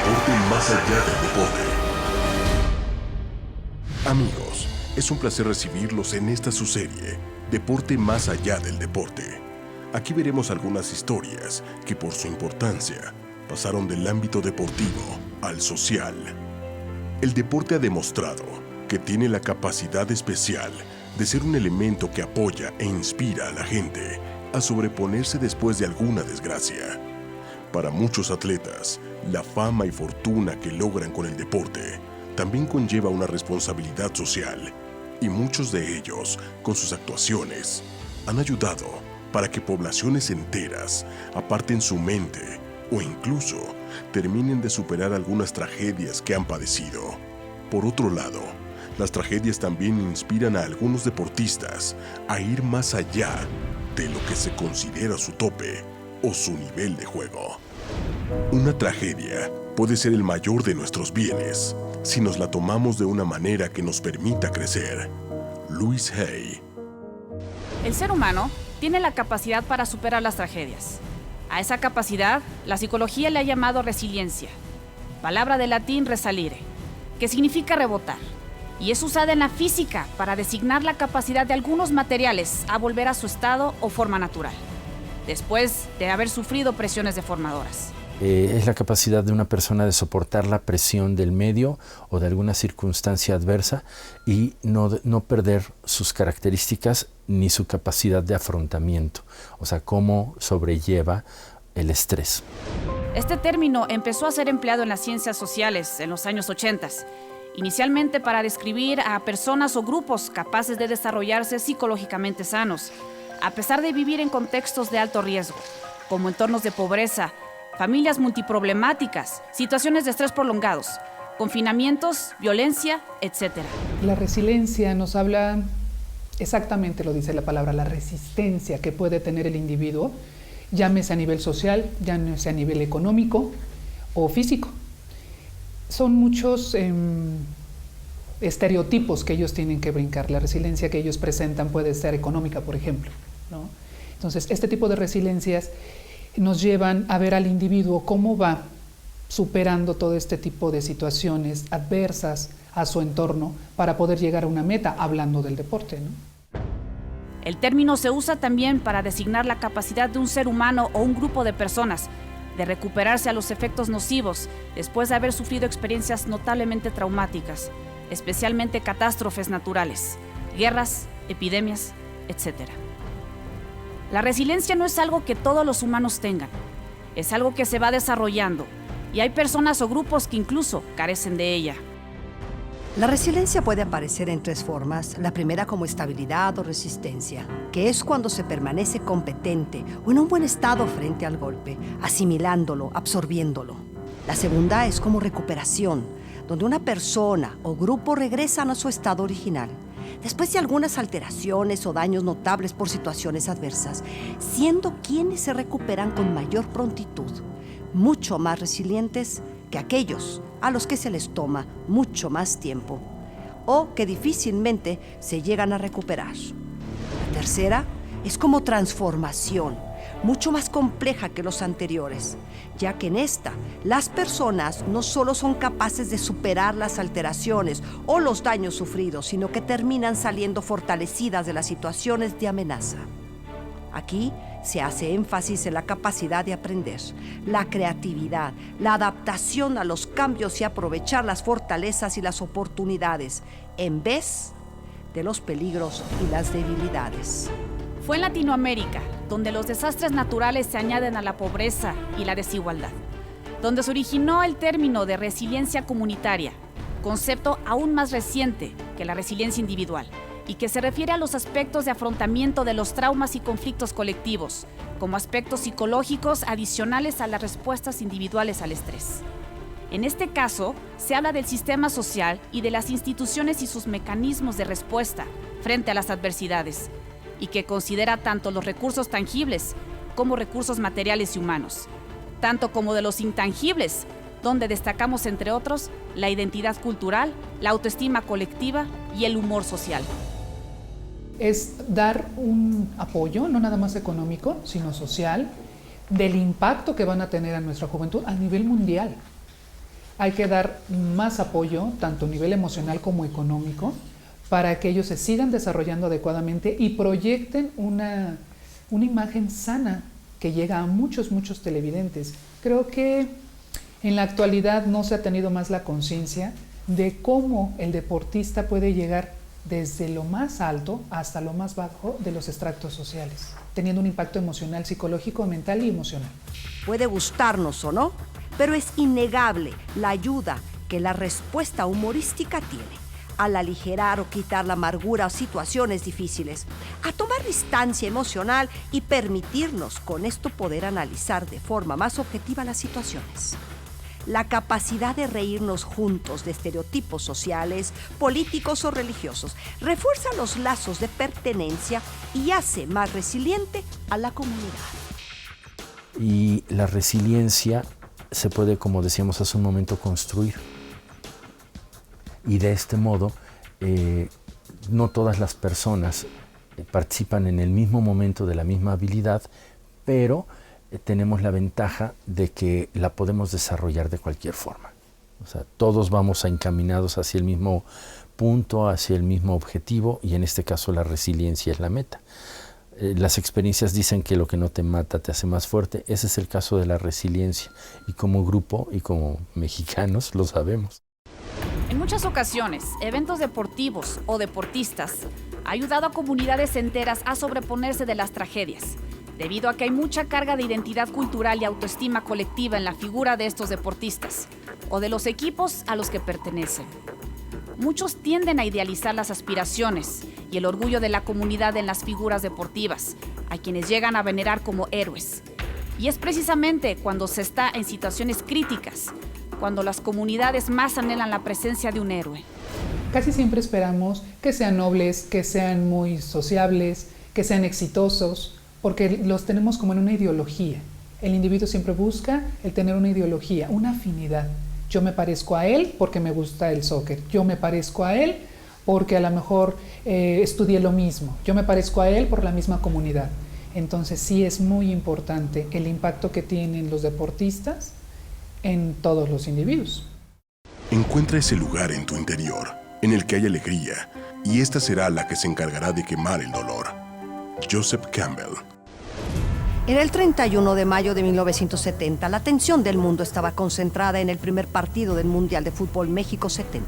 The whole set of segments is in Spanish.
deporte más allá del deporte. Amigos, es un placer recibirlos en esta su serie, Deporte más allá del deporte. Aquí veremos algunas historias que por su importancia pasaron del ámbito deportivo al social. El deporte ha demostrado que tiene la capacidad especial de ser un elemento que apoya e inspira a la gente a sobreponerse después de alguna desgracia. Para muchos atletas, la fama y fortuna que logran con el deporte también conlleva una responsabilidad social, y muchos de ellos, con sus actuaciones, han ayudado para que poblaciones enteras aparten su mente o incluso terminen de superar algunas tragedias que han padecido. Por otro lado, las tragedias también inspiran a algunos deportistas a ir más allá de lo que se considera su tope o su nivel de juego. Una tragedia puede ser el mayor de nuestros bienes si nos la tomamos de una manera que nos permita crecer. Louise Hay. El ser humano tiene la capacidad para superar las tragedias. A esa capacidad, la psicología le ha llamado resiliencia, palabra del latín resalire, que significa rebotar, y es usada en la física para designar la capacidad de algunos materiales a volver a su estado o forma natural, después de haber sufrido presiones deformadoras. Es la capacidad de una persona de soportar la presión del medio o de alguna circunstancia adversa y no perder sus características ni su capacidad de afrontamiento, o sea, cómo sobrelleva el estrés. Este término empezó a ser empleado en las ciencias sociales en los años 80, inicialmente para describir a personas o grupos capaces de desarrollarse psicológicamente sanos, a pesar de vivir en contextos de alto riesgo, como entornos de pobreza, familias multiproblemáticas, situaciones de estrés prolongados, confinamientos, violencia, etc. La resiliencia nos habla, exactamente lo dice la palabra, la resistencia que puede tener el individuo, llámese a nivel social, llámese a nivel económico o físico. Son muchos estereotipos que ellos tienen que brincar. La resiliencia que ellos presentan puede ser económica, por ejemplo, ¿no? Entonces, este tipo de resiliencias nos llevan a ver al individuo cómo va superando todo este tipo de situaciones adversas a su entorno para poder llegar a una meta, hablando del deporte, ¿no? El término se usa también para designar la capacidad de un ser humano o un grupo de personas de recuperarse a los efectos nocivos después de haber sufrido experiencias notablemente traumáticas, especialmente catástrofes naturales, guerras, epidemias, etc. La resiliencia no es algo que todos los humanos tengan, es algo que se va desarrollando y hay personas o grupos que incluso carecen de ella. La resiliencia puede aparecer en tres formas. La primera como estabilidad o resistencia, que es cuando se permanece competente o en un buen estado frente al golpe, asimilándolo, absorbiéndolo. La segunda es como recuperación, donde una persona o grupo regresan a su estado original, después de algunas alteraciones o daños notables por situaciones adversas, siendo quienes se recuperan con mayor prontitud, mucho más resilientes que aquellos a los que se les toma mucho más tiempo o que difícilmente se llegan a recuperar. La tercera es como transformación, mucho más compleja que los anteriores, ya que en esta las personas no solo son capaces de superar las alteraciones o los daños sufridos, sino que terminan saliendo fortalecidas de las situaciones de amenaza. Aquí se hace énfasis en la capacidad de aprender, la creatividad, la adaptación a los cambios y aprovechar las fortalezas y las oportunidades, en vez de los peligros y las debilidades. Fue en Latinoamérica donde los desastres naturales se añaden a la pobreza y la desigualdad, donde se originó el término de resiliencia comunitaria, concepto aún más reciente que la resiliencia individual, y que se refiere a los aspectos de afrontamiento de los traumas y conflictos colectivos, como aspectos psicológicos adicionales a las respuestas individuales al estrés. En este caso, se habla del sistema social y de las instituciones y sus mecanismos de respuesta frente a las adversidades, y que considera tanto los recursos tangibles como recursos materiales y humanos, tanto como de los intangibles, donde destacamos, entre otros, la identidad cultural, la autoestima colectiva y el humor social. Es dar un apoyo, no nada más económico, sino social, del impacto que van a tener a nuestra juventud a nivel mundial. hay que dar más apoyo, tanto a nivel emocional como económico, para que ellos se sigan desarrollando adecuadamente y proyecten una imagen sana que llega a muchos televidentes. Creo que en la actualidad no se ha tenido más la conciencia de cómo el deportista puede llegar desde lo más alto hasta lo más bajo de los estratos sociales, teniendo un impacto emocional, psicológico, mental y emocional. Puede gustarnos o no, pero es innegable la ayuda que la respuesta humorística tiene al aligerar o quitar la amargura o situaciones difíciles, a tomar distancia emocional y permitirnos con esto poder analizar de forma más objetiva las situaciones. La capacidad de reírnos juntos de estereotipos sociales, políticos o religiosos refuerza los lazos de pertenencia y hace más resiliente a la comunidad. Y la resiliencia se puede, como decíamos hace un momento, construir. Y de este modo, no todas las personas participan en el mismo momento de la misma habilidad, pero tenemos la ventaja de que la podemos desarrollar de cualquier forma. O sea, todos vamos encaminados hacia el mismo punto, hacia el mismo objetivo, y en este caso la resiliencia es la meta. Las experiencias dicen que lo que no te mata te hace más fuerte. Ese es el caso de la resiliencia, y como grupo y como mexicanos lo sabemos. En muchas ocasiones, eventos deportivos o deportistas ha ayudado a comunidades enteras a sobreponerse de las tragedias, debido a que hay mucha carga de identidad cultural y autoestima colectiva en la figura de estos deportistas o de los equipos a los que pertenecen. Muchos tienden a idealizar las aspiraciones y el orgullo de la comunidad en las figuras deportivas, a quienes llegan a venerar como héroes. Y es precisamente cuando se está en situaciones críticas, cuando las comunidades más anhelan la presencia de un héroe. Casi siempre esperamos que sean nobles, que sean muy sociables, que sean exitosos, porque los tenemos como en una ideología. El individuo siempre busca el tener una ideología, una afinidad. Yo me parezco a él porque me gusta el soccer. Yo me parezco a él porque a lo mejor estudié lo mismo. Yo me parezco a él por la misma comunidad. Entonces sí es muy importante el impacto que tienen los deportistas en todos los individuos. Encuentra ese lugar en tu interior, en el que hay alegría, y esta será la que se encargará de quemar el dolor. Joseph Campbell. Era el 31 de mayo de 1970. La atención del mundo estaba concentrada en el primer partido del Mundial de Fútbol México 70.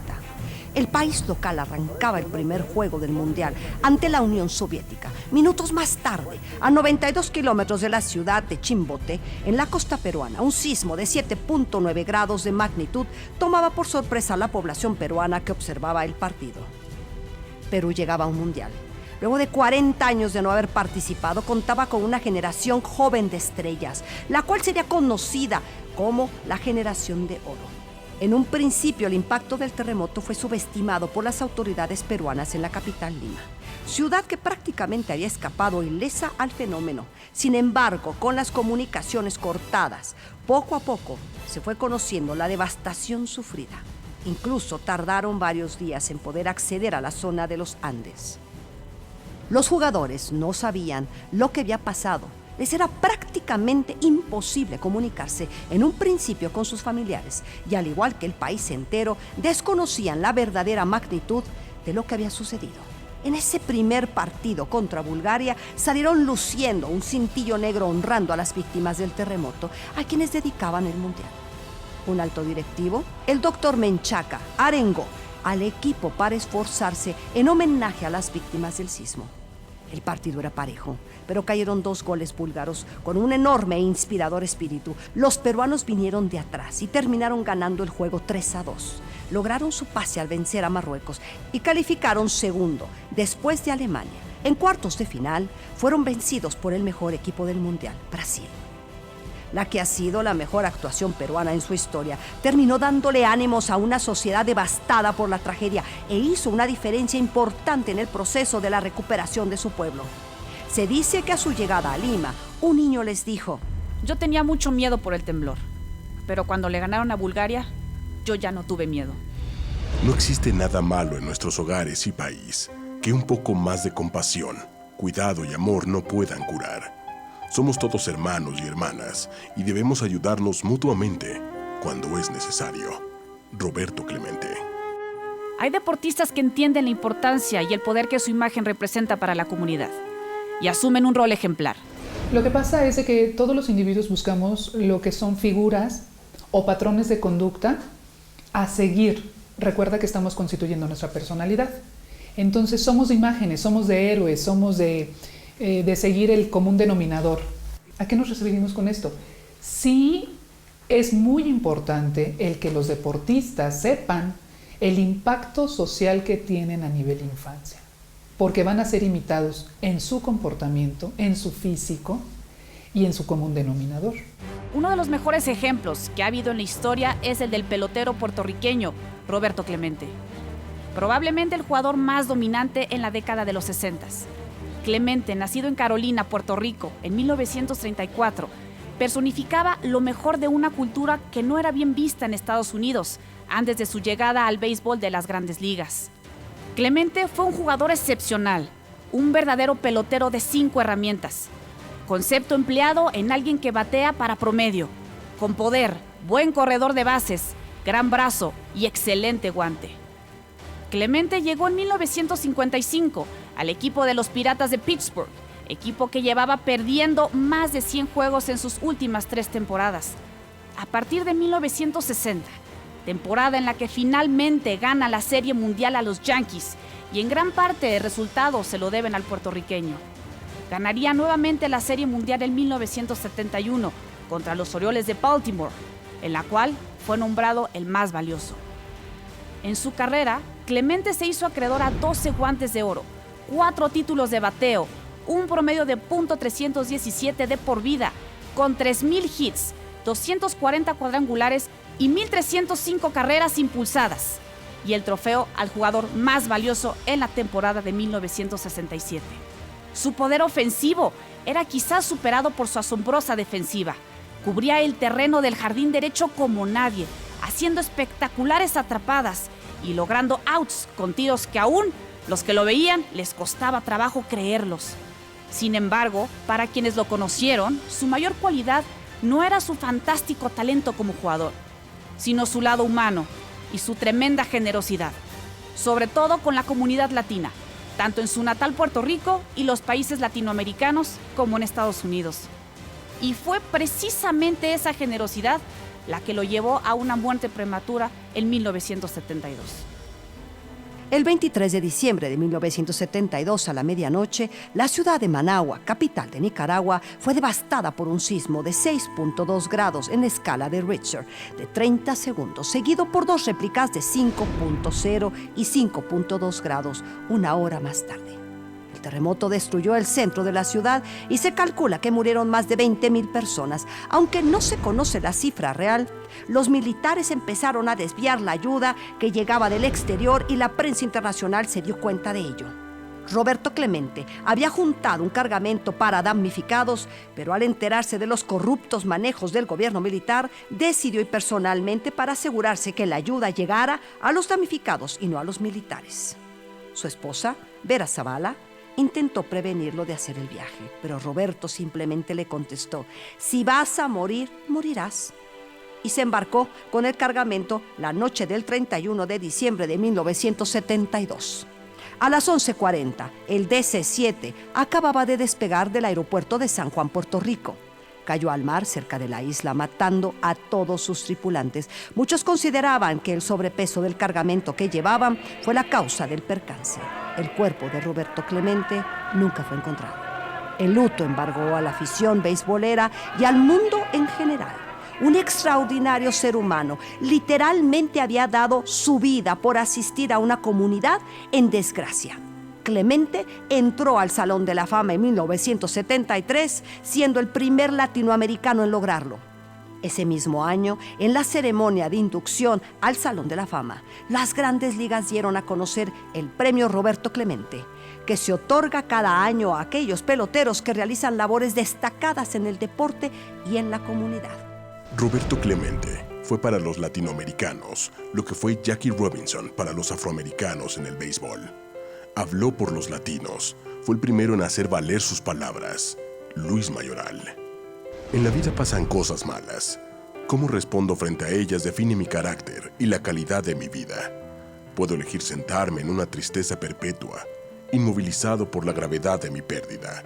El país local arrancaba el primer juego del Mundial ante la Unión Soviética. Minutos más tarde, a 92 kilómetros de la ciudad de Chimbote, en la costa peruana, un sismo de 7.9 grados de magnitud tomaba por sorpresa a la población peruana que observaba el partido. Perú llegaba a un Mundial. Luego de 40 años de no haber participado, contaba con una generación joven de estrellas, la cual sería conocida como la generación de oro. En un principio, el impacto del terremoto fue subestimado por las autoridades peruanas en la capital Lima, ciudad que prácticamente había escapado ilesa al fenómeno. Sin embargo, con las comunicaciones cortadas, poco a poco se fue conociendo la devastación sufrida. Incluso tardaron varios días en poder acceder a la zona de los Andes. Los jugadores no sabían lo que había pasado. Les era prácticamente imposible comunicarse en un principio con sus familiares, y al igual que el país entero, desconocían la verdadera magnitud de lo que había sucedido. En ese primer partido contra Bulgaria salieron luciendo un cintillo negro honrando a las víctimas del terremoto, a quienes dedicaban el Mundial. Un alto directivo, el doctor Menchaca, arengó al equipo para esforzarse en homenaje a las víctimas del sismo. El partido era parejo, pero cayeron 2 goles búlgaros con un enorme e inspirador espíritu. Los peruanos vinieron de atrás y terminaron ganando el juego 3-2. Lograron su pase al vencer a Marruecos y calificaron segundo, después de Alemania. En cuartos de final fueron vencidos por el mejor equipo del Mundial, Brasil. La que ha sido la mejor actuación peruana en su historia, terminó dándole ánimos a una sociedad devastada por la tragedia e hizo una diferencia importante en el proceso de la recuperación de su pueblo. Se dice que a su llegada a Lima, un niño les dijo: Yo tenía mucho miedo por el temblor, pero cuando le ganaron a Bulgaria, yo ya no tuve miedo. No existe nada malo en nuestros hogares y país que un poco más de compasión, cuidado y amor no puedan curar. Somos todos hermanos y hermanas y debemos ayudarnos mutuamente cuando es necesario. Roberto Clemente. Hay deportistas que entienden la importancia y el poder que su imagen representa para la comunidad y asumen un rol ejemplar. Lo que pasa es de que todos los individuos buscamos lo que son figuras o patrones de conducta a seguir. Recuerda que estamos constituyendo nuestra personalidad. Entonces somos de imágenes, somos de héroes, somos de seguir el común denominador. ¿A qué nos referimos con esto? Sí, es muy importante el que los deportistas sepan el impacto social que tienen a nivel infancia, porque van a ser imitados en su comportamiento, en su físico y en su común denominador. Uno de los mejores ejemplos que ha habido en la historia es el del pelotero puertorriqueño Roberto Clemente. Probablemente el jugador más dominante en la década de los 60. Clemente, nacido en Carolina, Puerto Rico, en 1934, personificaba lo mejor de una cultura que no era bien vista en Estados Unidos antes de su llegada al béisbol de las Grandes Ligas. Clemente fue un jugador excepcional, un verdadero pelotero de 5 herramientas. Concepto empleado en alguien que batea para promedio, con poder, buen corredor de bases, gran brazo y excelente guante. Clemente llegó en 1955 al equipo de los Piratas de Pittsburgh, equipo que llevaba perdiendo más de 100 juegos en sus últimas 3 temporadas. A partir de 1960, temporada en la que finalmente gana la Serie Mundial a los Yankees, y en gran parte el resultado se lo deben al puertorriqueño. Ganaría nuevamente la Serie Mundial en 1971 contra los Orioles de Baltimore, en la cual fue nombrado el más valioso. En su carrera, Clemente se hizo acreedor a 12 guantes de oro, 4 títulos de bateo, un promedio de .317 de por vida, con 3,000 hits, 240 cuadrangulares y 1,305 carreras impulsadas, y el trofeo al jugador más valioso en la temporada de 1967. Su poder ofensivo era quizás superado por su asombrosa defensiva. Cubría el terreno del jardín derecho como nadie, haciendo espectaculares atrapadas y logrando outs con tiros que aún los que lo veían les costaba trabajo creerlos. Sin embargo, para quienes lo conocieron, su mayor cualidad no era su fantástico talento como jugador, sino su lado humano y su tremenda generosidad, sobre todo con la comunidad latina, tanto en su natal Puerto Rico y los países latinoamericanos como en Estados Unidos. Y fue precisamente esa generosidad la que lo llevó a una muerte prematura en 1972. El 23 de diciembre de 1972 a la medianoche, la ciudad de Managua, capital de Nicaragua, fue devastada por un sismo de 6.2 grados en la escala de Richter de 30 segundos, seguido por 2 réplicas de 5.0 y 5.2 grados una hora más tarde. El terremoto destruyó el centro de la ciudad y se calcula que murieron más de 20,000 personas. Aunque no se conoce la cifra real, los militares empezaron a desviar la ayuda que llegaba del exterior y la prensa internacional se dio cuenta de ello. Roberto Clemente había juntado un cargamento para damnificados, pero al enterarse de los corruptos manejos del gobierno militar, decidió ir personalmente para asegurarse que la ayuda llegara a los damnificados y no a los militares. Su esposa, Vera Zavala, intentó prevenirlo de hacer el viaje, pero Roberto simplemente le contestó: si vas a morir, morirás. Y se embarcó con el cargamento la noche del 31 de diciembre de 1972. A las 11:40, el DC-7 acababa de despegar del aeropuerto de San Juan, Puerto Rico. Cayó al mar cerca de la isla, matando a todos sus tripulantes. Muchos consideraban que el sobrepeso del cargamento que llevaban fue la causa del percance. El cuerpo de Roberto Clemente nunca fue encontrado. El luto embargó a la afición beisbolera y al mundo en general. Un extraordinario ser humano literalmente había dado su vida por asistir a una comunidad en desgracia. Clemente entró al Salón de la Fama en 1973, siendo el primer latinoamericano en lograrlo. Ese mismo año, en la ceremonia de inducción al Salón de la Fama, las Grandes Ligas dieron a conocer el premio Roberto Clemente, que se otorga cada año a aquellos peloteros que realizan labores destacadas en el deporte y en la comunidad. Roberto Clemente fue para los latinoamericanos lo que fue Jackie Robinson para los afroamericanos en el béisbol. Habló por los latinos, fue el primero en hacer valer sus palabras. Luis Mayoral. En la vida pasan cosas malas, Cómo respondo frente a ellas define mi carácter y la calidad de mi vida. Puedo elegir sentarme en una tristeza perpetua, inmovilizado por la gravedad de mi pérdida.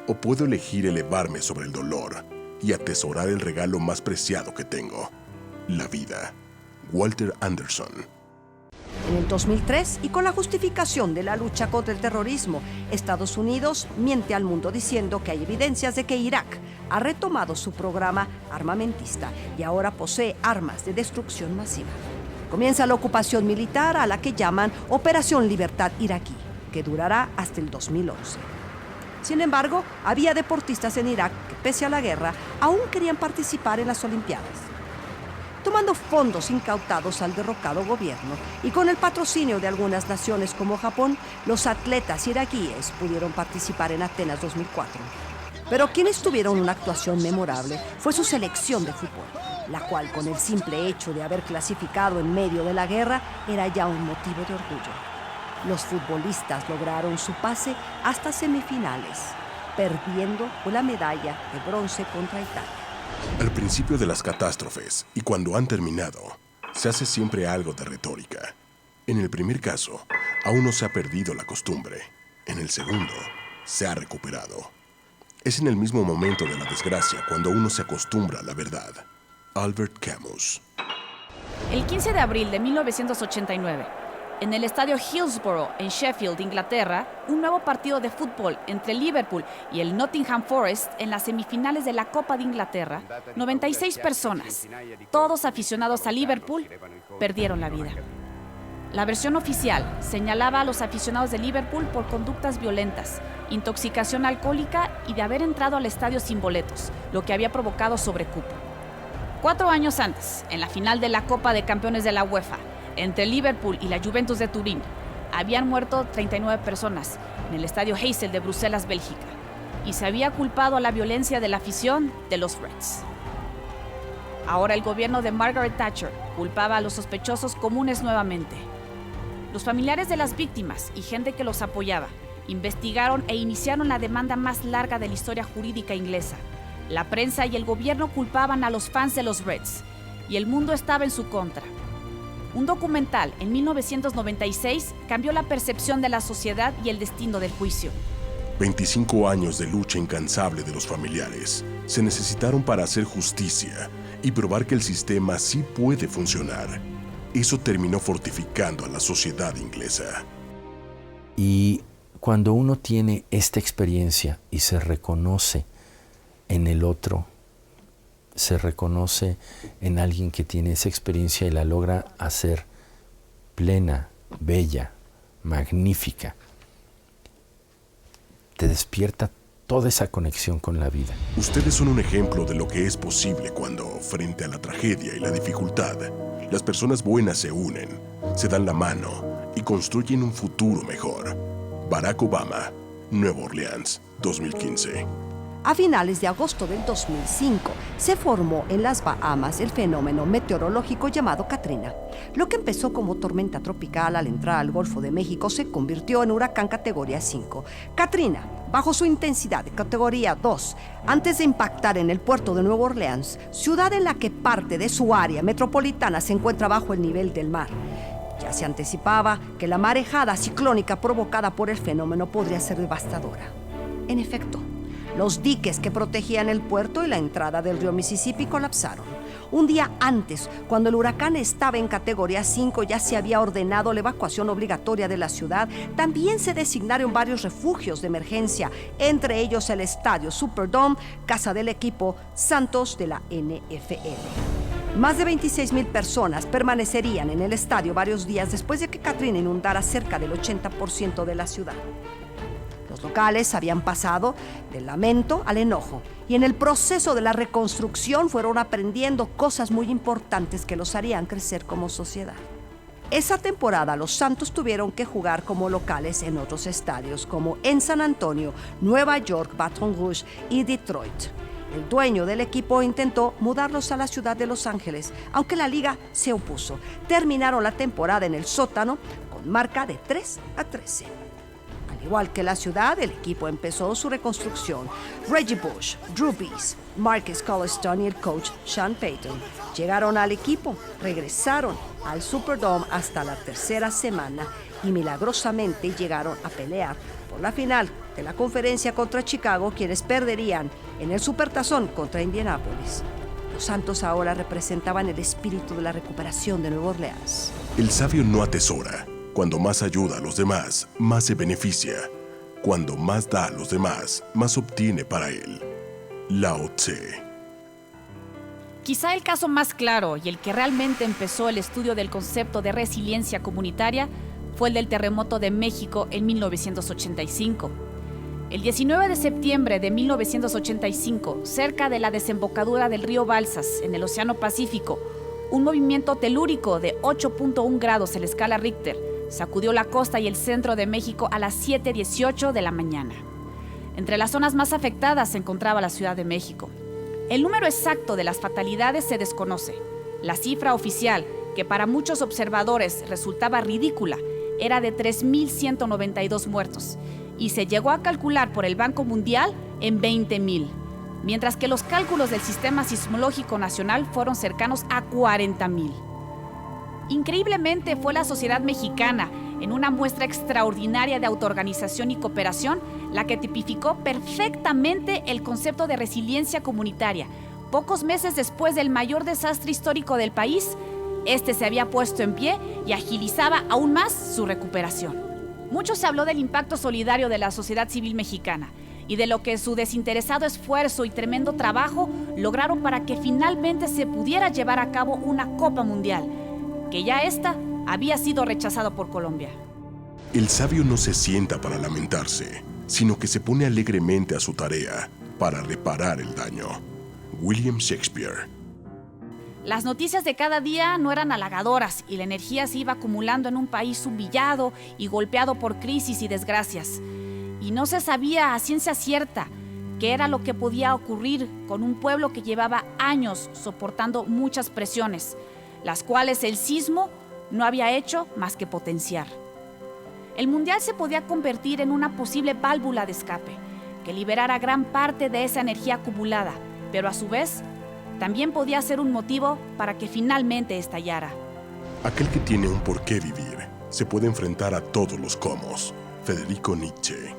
O puedo elegir elevarme sobre el dolor y atesorar el regalo más preciado que tengo, la vida. Walter Anderson. En el 2003, y con la justificación de la lucha contra el terrorismo, Estados Unidos miente al mundo diciendo que hay evidencias de que Irak ha retomado su programa armamentista y ahora posee armas de destrucción masiva. Comienza la ocupación militar a la que llaman Operación Libertad Iraquí, que durará hasta el 2011. Sin embargo, había deportistas en Irak que, pese a la guerra, aún querían participar en las Olimpiadas. Tomando fondos incautados al derrocado gobierno y con el patrocinio de algunas naciones como Japón, los atletas iraquíes pudieron participar en Atenas 2004. Pero quienes tuvieron una actuación memorable fue su selección de fútbol, la cual, con el simple hecho de haber clasificado en medio de la guerra, era ya un motivo de orgullo. Los futbolistas lograron su pase hasta semifinales, perdiendo la medalla de bronce contra Italia. Al principio de las catástrofes y cuando han terminado, se hace siempre algo de retórica. En el primer caso, aún no se ha perdido la costumbre. En el segundo, se ha recuperado. Es en el mismo momento de la desgracia cuando uno se acostumbra a la verdad. Albert Camus. El 15 de abril de 1989, en el estadio Hillsborough, en Sheffield, Inglaterra, un nuevo partido de fútbol entre Liverpool y el Nottingham Forest en las semifinales de la Copa de Inglaterra, 96 personas, todos aficionados a Liverpool, perdieron la vida. La versión oficial señalaba a los aficionados de Liverpool por conductas violentas, intoxicación alcohólica y de haber entrado al estadio sin boletos, lo que había provocado sobrecupo. 4 años antes, en la final de la Copa de Campeones de la UEFA, entre Liverpool y la Juventus de Turín, habían muerto 39 personas en el estadio Heysel de Bruselas, Bélgica, y se había culpado a la violencia de la afición de los Reds. Ahora el gobierno de Margaret Thatcher culpaba a los sospechosos comunes nuevamente. Los familiares de las víctimas y gente que los apoyaba investigaron e iniciaron la demanda más larga de la historia jurídica inglesa. La prensa y el gobierno culpaban a los fans de los Reds, y el mundo estaba en su contra. Un documental en 1996 cambió la percepción de la sociedad y el destino del juicio. 25 años de lucha incansable de los familiares se necesitaron para hacer justicia y probar que el sistema sí puede funcionar. Eso terminó fortificando a la sociedad inglesa. Y cuando uno tiene esta experiencia y se reconoce en el otro, se reconoce en alguien que tiene esa experiencia y la logra hacer plena, bella, magnífica, te despierta toda esa conexión con la vida. Ustedes son un ejemplo de lo que es posible cuando, frente a la tragedia y la dificultad, las personas buenas se unen, se dan la mano y construyen un futuro mejor. Barack Obama, Nueva Orleans, 2015. A finales de agosto del 2005, se formó en las Bahamas el fenómeno meteorológico llamado Katrina. Lo que empezó como tormenta tropical al entrar al Golfo de México se convirtió en huracán categoría 5. Katrina, bajo su intensidad de categoría 2, antes de impactar en el puerto de Nueva Orleans, ciudad en la que parte de su área metropolitana se encuentra bajo el nivel del mar. Ya se anticipaba que la marejada ciclónica provocada por el fenómeno podría ser devastadora. En efecto, los diques que protegían el puerto y la entrada del río Mississippi colapsaron. Un día antes, cuando el huracán estaba en categoría 5, ya se había ordenado la evacuación obligatoria de la ciudad. También se designaron varios refugios de emergencia, entre ellos el estadio Superdome, casa del equipo Santos de la NFL. Más de 26,000 personas permanecerían en el estadio varios días después de que Katrina inundara cerca del 80% de la ciudad. Los locales habían pasado del lamento al enojo y en el proceso de la reconstrucción fueron aprendiendo cosas muy importantes que los harían crecer como sociedad. Esa temporada los Santos tuvieron que jugar como locales en otros estadios como en San Antonio, Nueva York, Baton Rouge y Detroit. El dueño del equipo intentó mudarlos a la ciudad de Los Ángeles, aunque la liga se opuso. Terminaron la temporada en el sótano con marca de 3-13. Al Igual que la ciudad, el equipo empezó su reconstrucción. Reggie Bush, Drew Brees, Marcus Colston y el coach Sean Payton llegaron al equipo, regresaron al Superdome hasta la tercera semana y milagrosamente llegaron a pelear por la final de la conferencia contra Chicago, quienes perderían en el Supertazón contra Indianápolis. Los Santos ahora representaban el espíritu de la recuperación de Nueva Orleans. El sabio no atesora. Cuando más ayuda a los demás, más se beneficia. Cuando más da a los demás, más obtiene para él. Lao Tse. Quizá el caso más claro y el que realmente empezó el estudio del concepto de resiliencia comunitaria fue el del terremoto de México en 1985. El 19 de septiembre de 1985, cerca de la desembocadura del río Balsas, en el Océano Pacífico, un movimiento telúrico de 8.1 grados en la escala Richter sacudió la costa y el centro de México a las 7:18 de la mañana. Entre las zonas más afectadas se encontraba la Ciudad de México. El número exacto de las fatalidades se desconoce. La cifra oficial, que para muchos observadores resultaba ridícula, era de 3.192 muertos y se llegó a calcular por el Banco Mundial en 20.000, mientras que los cálculos del Sistema Sismológico Nacional fueron cercanos a 40.000. Increíblemente fue la sociedad mexicana, en una muestra extraordinaria de autoorganización y cooperación, la que tipificó perfectamente el concepto de resiliencia comunitaria. Pocos meses después del mayor desastre histórico del país, este se había puesto en pie y agilizaba aún más su recuperación. Mucho se habló del impacto solidario de la sociedad civil mexicana y de lo que su desinteresado esfuerzo y tremendo trabajo lograron para que finalmente se pudiera llevar a cabo una Copa Mundial, que ya esta había sido rechazado por Colombia. El sabio no se sienta para lamentarse, sino que se pone alegremente a su tarea para reparar el daño. William Shakespeare. Las noticias de cada día no eran halagadoras y la energía se iba acumulando en un país humillado y golpeado por crisis y desgracias. Y no se sabía a ciencia cierta qué era lo que podía ocurrir con un pueblo que llevaba años soportando muchas presiones, las cuales el sismo no había hecho más que potenciar. El Mundial se podía convertir en una posible válvula de escape, que liberara gran parte de esa energía acumulada, pero a su vez también podía ser un motivo para que finalmente estallara. Aquel que tiene un porqué vivir se puede enfrentar a todos los comos. Federico Nietzsche.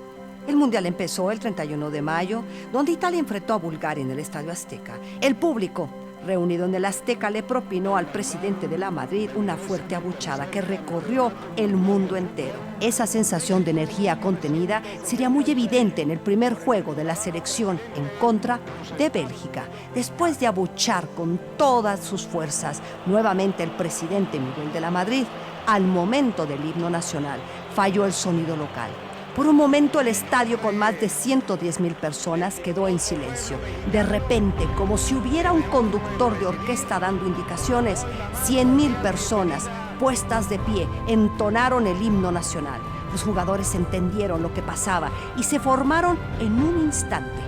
El Mundial empezó el 31 de mayo, donde Italia enfrentó a Bulgaria en el Estadio Azteca. El público, reunido en el Azteca, le propinó al presidente de la Madrid una fuerte abuchada que recorrió el mundo entero. Esa sensación de energía contenida sería muy evidente en el primer juego de la selección en contra de Bélgica. Después de abuchar con todas sus fuerzas, nuevamente el presidente Miguel de la Madrid, al momento del himno nacional, falló el sonido local. Por un momento el estadio con más de 110,000 personas quedó en silencio. De repente, como si hubiera un conductor de orquesta dando indicaciones, 100,000 personas puestas de pie entonaron el himno nacional. Los jugadores entendieron lo que pasaba y se formaron en un instante.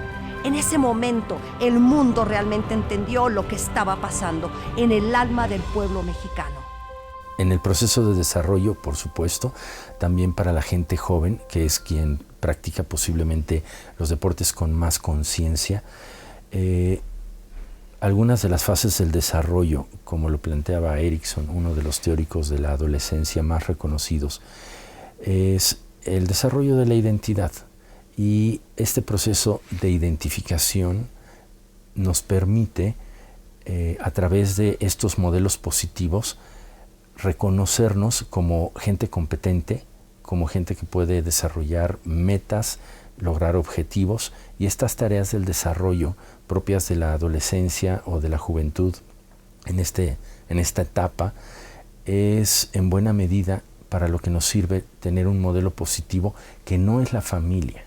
En ese momento, el mundo realmente entendió lo que estaba pasando en el alma del pueblo mexicano. En el proceso de desarrollo, por supuesto, también para la gente joven, que es quien practica posiblemente los deportes con más conciencia, algunas de las fases del desarrollo, como lo planteaba Erikson, uno de los teóricos de la adolescencia más reconocidos, es el desarrollo de la identidad. Y este proceso de identificación nos permite, a través de estos modelos positivos, reconocernos como gente competente, como gente que puede desarrollar metas, lograr objetivos, y estas tareas del desarrollo propias de la adolescencia o de la juventud en esta etapa es en buena medida para lo que nos sirve tener un modelo positivo que no es la familia.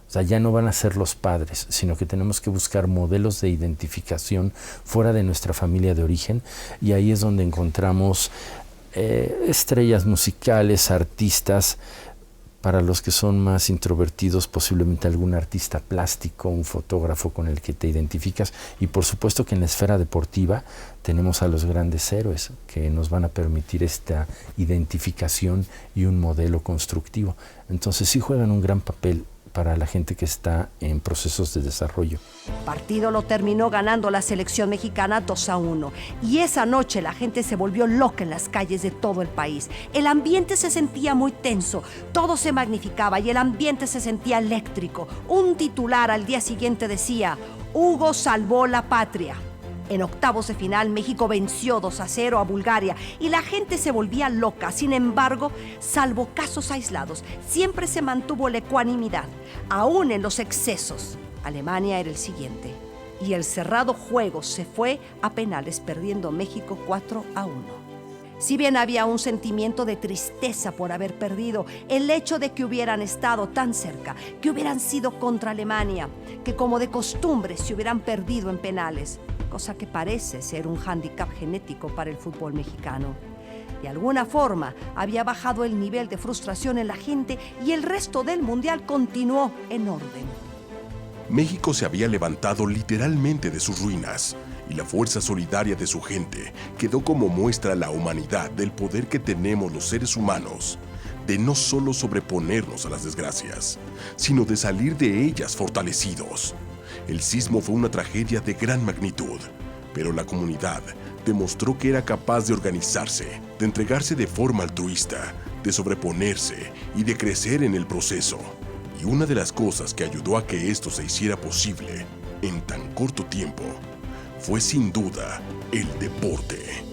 O sea, ya no van a ser los padres, sino que tenemos que buscar modelos de identificación fuera de nuestra familia de origen, y ahí es donde encontramos estrellas musicales, artistas, Para los que son más introvertidos, posiblemente algún artista plástico, un fotógrafo con el que te identificas. Y por supuesto que en la esfera deportiva tenemos a los grandes héroes que nos van a permitir esta identificación y un modelo constructivo. Entonces sí juegan un gran papel para la gente que está en procesos de desarrollo. El partido lo terminó ganando la selección mexicana 2-1 y esa noche la gente se volvió loca en las calles de todo el país. El ambiente se sentía muy tenso, todo se magnificaba y el ambiente se sentía eléctrico. Un titular al día siguiente decía: Hugo salvó la patria. En octavos de final, México venció 2-0 a Bulgaria y la gente se volvía loca. Sin embargo, salvo casos aislados, siempre se mantuvo la ecuanimidad, aún en los excesos. Alemania era el siguiente y el cerrado juego se fue a penales, perdiendo México 4-1. Si bien había un sentimiento de tristeza por haber perdido, el hecho de que hubieran estado tan cerca, que hubieran sido contra Alemania, que como de costumbre se hubieran perdido en penales, cosa que parece ser un hándicap genético para el fútbol mexicano. De alguna forma había bajado el nivel de frustración en la gente y el resto del mundial continuó en orden. México se había levantado literalmente de sus ruinas y la fuerza solidaria de su gente quedó como muestra a la humanidad del poder que tenemos los seres humanos de no solo sobreponernos a las desgracias, sino de salir de ellas fortalecidos. El sismo fue una tragedia de gran magnitud, pero la comunidad demostró que era capaz de organizarse, de entregarse de forma altruista, de sobreponerse y de crecer en el proceso. Y una de las cosas que ayudó a que esto se hiciera posible en tan corto tiempo fue sin duda el deporte.